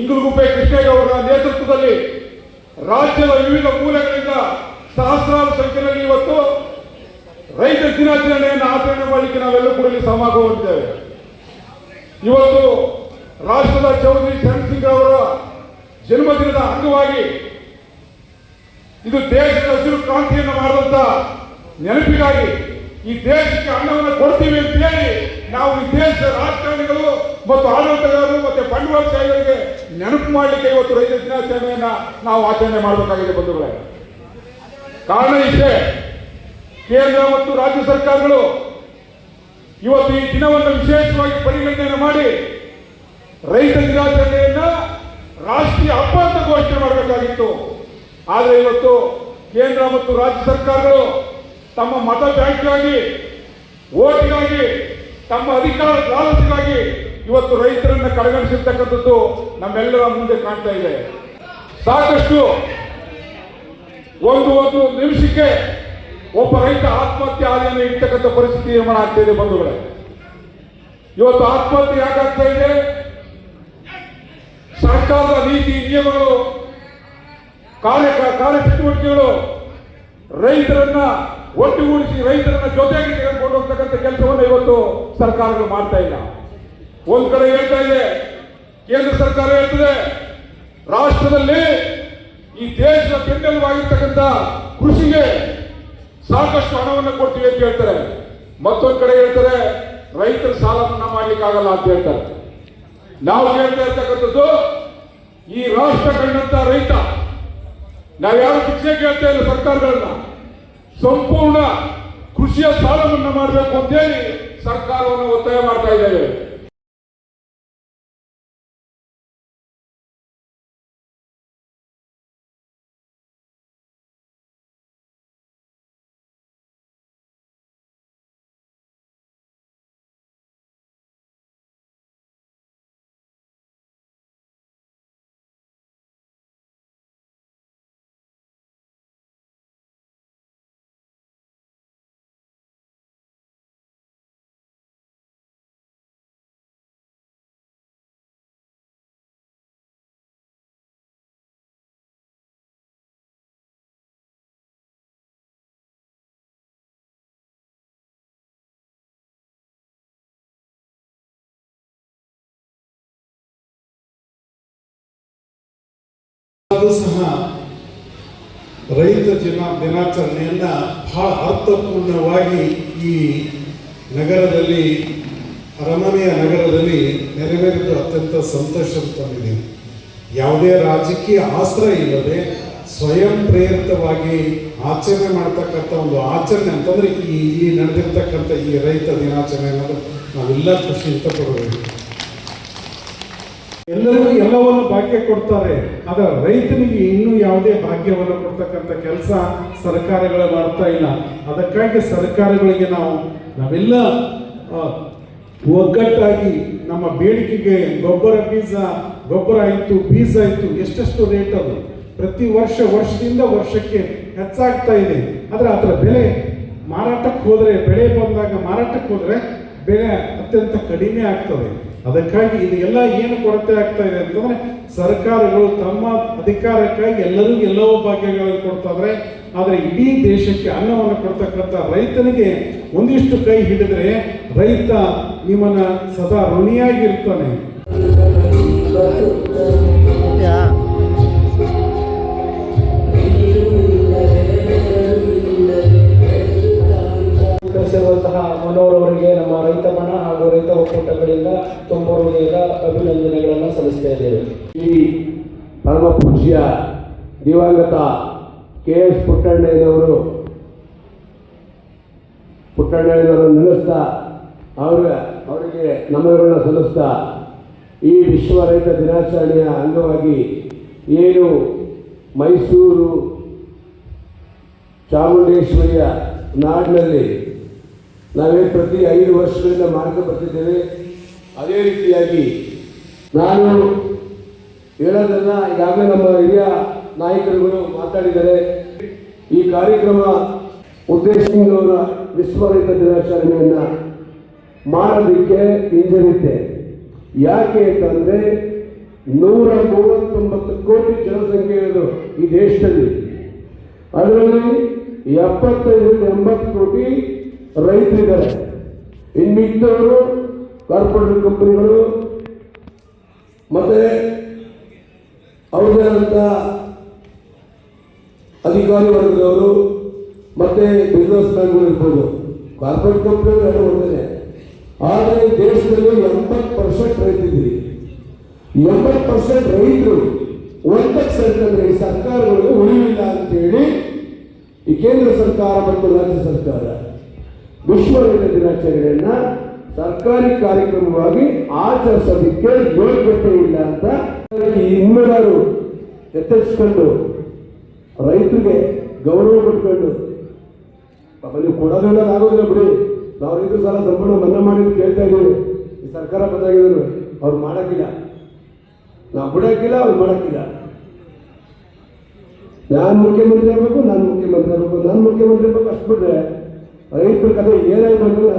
ಇಂಗುಲಗುಪ್ಪೆ ಕೃಷ್ಣೇಗೌಡರ ನೇತೃತ್ವದಲ್ಲಿ ರಾಜ್ಯದ ವಿವಿಧ ಮೂಲೆಗಳಿಂದ ಸಹಸ್ರಾರು ಸಂಖ್ಯೆಯಲ್ಲಿ ಇವತ್ತು ರೈತ ದಿನಾಚರಣೆಯನ್ನು ಆಚರಣೆ ಮಾಡಲಿಕ್ಕೆ ನಾವೆಲ್ಲರೂ ಕೂಡ ಇಲ್ಲಿ ಸಮಾಗಮಿದ್ದೇವೆ. ಇವತ್ತು ರಾಷ್ಟ್ರದ ಚೌಧರಿ ಚರಣ್ ಸಿಂಗ್ ಅವರ ಜನ್ಮದಿನದ ಅಂಗವಾಗಿ ಇದು ದೇಶದ ಹಸಿರು ಕ್ರಾಂತಿಯನ್ನು ಮಾಡಿದಂತ ನೆನಪಿಗಾಗಿ ಈ ದೇಶಕ್ಕೆ ಅನ್ನವನ್ನು ಕೊಡ್ತೀವಿ ಅಂತ ಹೇಳಿ ನಾವು ಈ ದೇಶದ ರಾಜಕಾರಣಿಗಳು ಮತ್ತು ಆಡಳಿತಗಾರರು ಮತ್ತು ಬಂಡವಾಳಶಾಹಿಗಳಿಗೆ ನೆನಪು ಮಾಡಲಿಕ್ಕೆ ಇವತ್ತು ರೈತ ದಿನಾಚರಣೆಯನ್ನ ನಾವು ಆಚರಣೆ ಮಾಡಬೇಕಾಗಿದೆ ಬಂಧುಗಳೇ. ಕಾರಣ ಇಷ್ಟೇ, ಕೇಂದ್ರ ಮತ್ತು ರಾಜ್ಯ ಸರ್ಕಾರಗಳು ಇವತ್ತು ಈ ದಿನವನ್ನು ವಿಶೇಷವಾಗಿ ಪರಿಗಣನೆ ಮಾಡಿ ರೈತ ದಿನಾಚರಣೆಯನ್ನ ರಾಷ್ಟ್ರೀಯ ಹಬ್ಬ ಅಂತ ಘೋಷಣೆ ಮಾಡಬೇಕಾಗಿತ್ತು. ಆದರೆ ಇವತ್ತು ಕೇಂದ್ರ ಮತ್ತು ರಾಜ್ಯ ಸರ್ಕಾರಗಳು ತಮ್ಮ ಮತ ಬ್ಯಾಂಕ್ಗಾಗಿ, ಓಟಿಗಾಗಿ, ತಮ್ಮ ಅಧಿಕಾರ ಲಾಲಸೆಗಾಗಿ ಇವತ್ತು ರೈತರನ್ನ ಕಡೆಗಣಿಸಿರ್ತಕ್ಕಂಥದ್ದು ನಮ್ಮೆಲ್ಲರ ಮುಂದೆ ಕಾಣ್ತಾ ಇದೆ. ಸಾಕಷ್ಟು ಒಂದು ನಿಮಿಷಕ್ಕೆ ಒಬ್ಬ ರೈತ ಆತ್ಮಹತ್ಯೆ ಆದಿಯನ್ನು ಇರ್ತಕ್ಕಂಥ ಪರಿಸ್ಥಿತಿ ನಿರ್ಮಾಣ ಆಗ್ತಾ ಇದೆ ಬಂಧುಗಳೇ. ಇವತ್ತು ಆತ್ಮಹತ್ಯೆ ಯಾಕಾಗ್ತಾ ಇದೆ? ಸರ್ಕಾರದ ನೀತಿ ನಿಯಮಗಳು, ಕಾರ್ಯ ಚಟುವಟಿಕೆಗಳು ರೈತರನ್ನ ಒಟ್ಟುಗೂಡಿಸಿ ರೈತರನ್ನ ಜೊತೆಗೆ ತೆಗೆದುಕೊಂಡು ಹೋಗ್ತಕ್ಕಂಥ ಕೆಲಸವನ್ನು ಇವತ್ತು ಸರ್ಕಾರಗಳು ಮಾಡ್ತಾ ಇಲ್ಲ. ಒಂದ್ ಕಡೆ ಹೇಳ್ತಾ ಇದೆ, ಕೇಂದ್ರ ಸರ್ಕಾರ ಹೇಳ್ತದೆ ರಾಷ್ಟ್ರದಲ್ಲಿ ಈ ದೇಶದ ಬೆನ್ನೆಲುಬಾಗಿರ್ತಕ್ಕಂಥ ಕೃಷಿಗೆ ಸಾಕಷ್ಟು ಹಣವನ್ನು ಕೊಡ್ತೀವಿ ಅಂತ ಹೇಳ್ತಾರೆ. ಮತ್ತೊಂದು ಕಡೆ ಹೇಳ್ತಾರೆ ರೈತರ ಸಾಲ ಮನ್ನಾ ಮಾಡ್ಲಿಕ್ಕೆ ಆಗಲ್ಲ ಅಂತ ಹೇಳ್ತಾರೆ. ನಾವು ಹೇಳ್ತಾ ಇರ್ತಕ್ಕಂಥದ್ದು ಈ ರಾಷ್ಟ್ರ ಕಂಡಂತ ರೈತ, ನಾವ್ಯಾರು ಭಿಕ್ಷೆ ಕೇಳ್ತಾ ಇಲ್ಲ ಸರ್ಕಾರಗಳನ್ನ, ಸಂಪೂರ್ಣ ಕೃಷಿಯ ಸಾಲ ಮನ್ನಾ ಮಾಡಬೇಕು ಅಂತೇಳಿ ಸರ್ಕಾರವನ್ನು ಒತ್ತಾಯ ಮಾಡ್ತಾ ಇದ್ದೇವೆ. ಸಹ ರೈತ ದಿನಾಚರಣೆಯನ್ನ ಬಹಳ ಅರ್ಥಪೂರ್ಣವಾಗಿ ಈ ನಗರದಲ್ಲಿ, ಅರಮನೆಯ ನಗರದಲ್ಲಿ ನೆರವೇರಿದ್ದು ಅತ್ಯಂತ ಸಂತೋಷ ತಂದಿದೆ. ಯಾವುದೇ ರಾಜಕೀಯ ಆಶ್ರಯ ಇಲ್ಲದೆ ಸ್ವಯಂ ಪ್ರೇರಿತವಾಗಿ ಆಚರಣೆ ಮಾಡ್ತಕ್ಕಂಥ ಒಂದು ಆಚರಣೆ ಅಂತಂದ್ರೆ ಇಲ್ಲಿ ನಡೆದಿರ್ತಕ್ಕಂಥ ಈ ರೈತ ದಿನಾಚರಣೆ ಅನ್ನೋದು ನಾವೆಲ್ಲ ಖುಷಿಯಿಂದ ಪಡಬೇಕು. ಎಲ್ಲರೂ ಎಲ್ಲವನ್ನು ಭಾಗ್ಯ ಕೊಡ್ತಾರೆ, ಆದರೆ ರೈತನಿಗೆ ಇನ್ನೂ ಯಾವುದೇ ಭಾಗ್ಯವನ್ನು ಕೊಡ್ತಕ್ಕಂಥ ಕೆಲಸ ಸರ್ಕಾರಗಳು ಮಾಡ್ತಾ ಇಲ್ಲ. ಅದಕ್ಕಾಗಿ ಸರ್ಕಾರಗಳಿಗೆ ನಾವೆಲ್ಲ ಒಗ್ಗಟ್ಟಾಗಿ ನಮ್ಮ ಬೇಡಿಕೆಗೆ ಗೊಬ್ಬರ ಆಯಿತು, ಬೀಜ ಆಯಿತು, ಎಷ್ಟೆಷ್ಟು ರೇಟ್ ಅದು ಪ್ರತಿ ವರ್ಷದಿಂದ ವರ್ಷಕ್ಕೆ ಹೆಚ್ಚಾಗ್ತಾ ಇದೆ. ಆದರೆ ಅದರ ಬೆಲೆ ಮಾರಾಟಕ್ಕೆ ಹೋದರೆ, ಬೆಳೆ ಬಂದಾಗ ಮಾರಾಟಕ್ಕೆ ಹೋದರೆ ಬೆಲೆ ಅತ್ಯಂತ ಕಡಿಮೆ ಆಗ್ತದೆ. ಅದಕ್ಕಾಗಿ ಇದು ಎಲ್ಲ ಏನು ಕೊರತೆ ಆಗ್ತಾ ಇದೆ ಅಂತಂದ್ರೆ ಸರ್ಕಾರಗಳು ತಮ್ಮ ಅಧಿಕಾರಕ್ಕಾಗಿ ಎಲ್ಲರಿಗೂ ಎಲ್ಲವೂ ಭಾಗ್ಯಗಳನ್ನು ಕೊಡ್ತಾ ಇದ್ರೆ, ಆದರೆ ಇಡೀ ದೇಶಕ್ಕೆ ಅನ್ನವನ್ನು ಕೊಡ್ತಕ್ಕಂಥ ರೈತನಿಗೆ ಒಂದಿಷ್ಟು ಕೈ ಹಿಡಿದ್ರೆ ರೈತ ನಿಮ್ಮನ್ನ ಸದಾ ಋಣಿಯಾಗಿರ್ತಾನೆ. ಮನೋಹರ್ ಅವರಿಗೆ ನಮ್ಮ ರೈತ ಬಣ ಹಾಗೂ ರೈತ ಒಕ್ಕೂಟಗಳಿಂದ ತುಂಬ ಹೃದಯದ ಅಭಿನಂದನೆಗಳನ್ನು ಸಲ್ಲಿಸ್ತಾ ಇದ್ದೇವೆ. ಈ ಪರಮ ಪೂಜ್ಯ ದಿವಂಗತ KS ಪುಟ್ಟಣ್ಣಯ್ಯನವರು ನೆನೆಸ್ತಾ ಅವರಿಗೆ ನಮನಗಳನ್ನು ಸಲ್ಲಿಸ್ತಾ ಈ ವಿಶ್ವ ರೈತ ದಿನಾಚರಣೆಯ ಅಂಗವಾಗಿ ಏನು ಮೈಸೂರು ಚಾಮುಂಡೇಶ್ವರಿಯ ನಾಡಿನಲ್ಲಿ ನಾವೇ ಪ್ರತಿ 5 ವರ್ಷಗಳಿಂದ ಮಾಡ್ತಾ ಬರ್ತಿದ್ದೇವೆ. ಅದೇ ರೀತಿಯಾಗಿ ನಾನು ಹೇಳೋದನ್ನ ಈಗಾಗಲೇ ನಮ್ಮ ಹಿರಿಯ ನಾಯಕರುಗಳು ಮಾತಾಡಿದ್ದಾರೆ. ಈ ಕಾರ್ಯಕ್ರಮ ಉದ್ದೇಶದಿಂದ ಅವರ ವಿಶ್ವ ರೈತ ದಿನಾಚರಣೆಯನ್ನು ಮಾಡೋದಕ್ಕೆ ಹಿಂಜರಿತೆ. ಯಾಕೆ ಅಂತಂದರೆ 139 ಕೋಟಿ ಜನಸಂಖ್ಯೆ ಇರೋದು ಈ ದೇಶದಲ್ಲಿ. ಅದರಲ್ಲಿ 75-80 ಕೋಟಿ ರೈತರಿದ್ದಾರೆ. ಇನ್ನಿದ್ದವರು ಕಾರ್ಪೊರೇಟ್ ಕಂಪನಿಗಳು ಮತ್ತೆ ಅವ್ರದಂತ ಅಧಿಕಾರಿ ವರ್ಗದವರು ಮತ್ತೆ ಬಿಸ್ನೆಸ್ ಮ್ಯಾನ್ಗಳು ಇರ್ಬೋದು. ಕಾರ್ಪೊರೇಟ್ ಕಂಪನಿಗಳು ಎಲ್ಲ ಒಂದೇ. ಆದರೆ ದೇಶದಲ್ಲಿ 80% ರೈತಿದ್ದೀರಿ. 80% ರೈತರು ಒಂದಕ್ಕೆ ಸೇರ್ಕೊಂಡ್ರೆ ಈ ಸರ್ಕಾರಗಳಿಗೆ ಉಳಿವಿಲ್ಲ ಅಂತೇಳಿ ಈ ಕೇಂದ್ರ ಸರ್ಕಾರ ಮತ್ತು ರಾಜ್ಯ ಸರ್ಕಾರ ವಿಶ್ವ ರೈತ ದಿನಾಚರಣೆಯನ್ನ ಸರ್ಕಾರಿ ಕಾರ್ಯಕ್ರಮವಾಗಿ ಆಚರಿಸೋದಕ್ಕೆ ಯೋಗ್ಯತೆ ಇಲ್ಲ ಅಂತ ಇನ್ನೂರು ಎಚ್ಚರಿಸಿಕೊಂಡು ರೈತರಿಗೆ ಗೌರವ ಕೊಟ್ಕೊಂಡು ನೀವು ಕೊಡೋದ್ರಿಂದ ಆಗೋದಿಲ್ಲ ಬಿಡಿ. ನಾವು ರೈತರ ಸಾಲ ಸಂಪೂರ್ಣ ಮನ್ನಾ ಮಾಡಿ ಕೇಳ್ತಾ ಇದ್ದೀವಿ. ಈ ಸರ್ಕಾರ ಬಂದಾಗಿದ್ರು ಅವ್ರು ಮಾಡೋಕ್ಕಿಲ್ಲ, ನಾವು ಬಿಡೋಕ್ಕಿಲ್ಲ, ಅವ್ರು ಮಾಡೋಕ್ಕಿಲ್ಲ. ನಾನು ಮುಖ್ಯಮಂತ್ರಿ ಆಗಬೇಕು, ನಾನು ಮುಖ್ಯಮಂತ್ರಿ ಆಗಬೇಕು ಅಷ್ಟು ಬಿಟ್ರೆ ರೈತರ ಕಥೆ ಏನಾಯ್ತು ಅಂದ್ರೆ